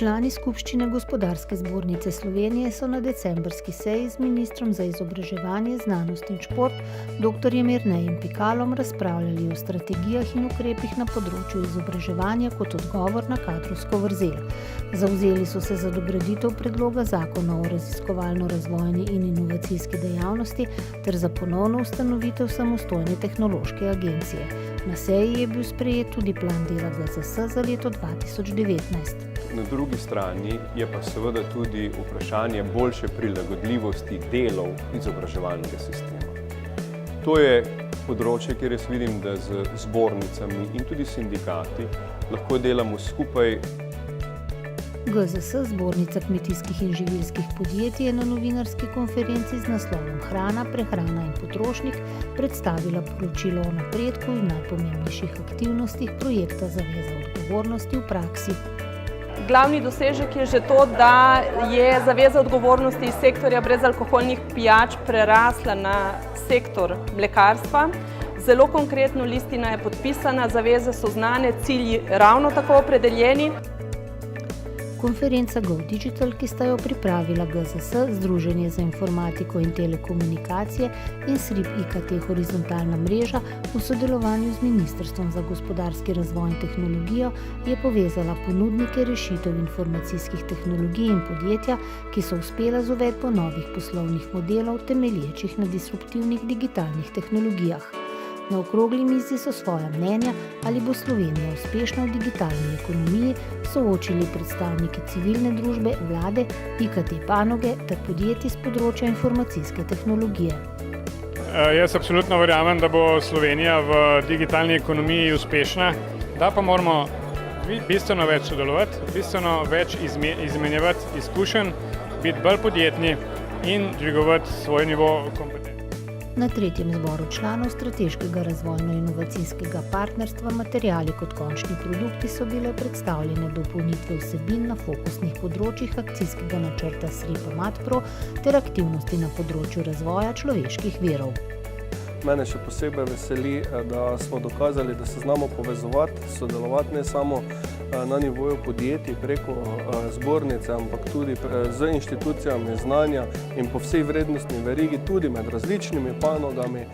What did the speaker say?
Člani skupščine Gospodarske zbornice Slovenije so na decembrski seji z ministrom za izobraževanje, znanost in šport dr. Jernejem Pikalom razpravljali o strategijah in ukrepih na področju izobraževanja kot odgovor na kadrovsko vrzel. Zavzeli so se za dograditev predloga zakona o raziskovalno-razvojni in inovacijski dejavnosti ter za ponovno ustanovitev samostojne tehnološke agencije. Na seji je bil sprejet tudi plan dela GZS za leto 2019. Na drugi strani je pa seveda tudi vprašanje boljše prilagodljivosti delov izobraževalnega sistema. To je področje, kjer jaz vidim, da z zbornicami in tudi sindikati lahko delamo skupaj. GZS, Zbornica kmetijskih in živilskih podjetij, je na novinarski konferenci z naslovom Hrana, prehrana in potrošnik predstavila poročilo o napredku in najpomembnejših aktivnostih projekta Zaveza odgovornosti v praksi. Glavni dosežek je že to, da je zaveza odgovornosti iz sektorja brezalkoholnih pijač prerasla na sektor mlekarstva. Zelo konkretno listina je podpisana, zaveze so znane, cilji ravno tako opredeljeni. Konferenca GoDigital, ki sta jo pripravila GZS, Združenje za informatiko in telekomunikacije in SRIP IKT horizontalna mreža v sodelovanju z Ministrstvom za gospodarski razvoj in tehnologijo, je povezala ponudnike rešitev informacijskih tehnologij in podjetja, ki so uspela z uvedbo novih poslovnih modelov temelječih na disruptivnih digitalnih tehnologijah. Na okrogli mizi so svoja mnenja, ali bo Slovenija uspešna v digitalni ekonomiji, soočili predstavniki civilne družbe, vlade, IKT panoge ter podjetij s področja informacijske tehnologije. Jaz absolutno verjamem, da bo Slovenija v digitalni ekonomiji uspešna, da pa moramo bistveno več sodelovati, bistveno več izmenjevati izkušenj, biti bolj podjetni in dvigovati svoj nivo kompetenc. Na tretjem zboru članov strateškega razvojno-inovacijskega partnerstva Materiali kot končni produkti so bile predstavljene dopolnitve vsebin na fokusnih področjih akcijskega načrta SRIP MatPro ter aktivnosti na področju razvoja človeških virov. Mene še posebej veseli, da smo dokazali, da se znamo povezovati, sodelovati ne samo na nivoju podjetij preko zbornice, ampak tudi z inštitucijami znanja in po vsej vrednostni verigi, tudi med različnimi panogami.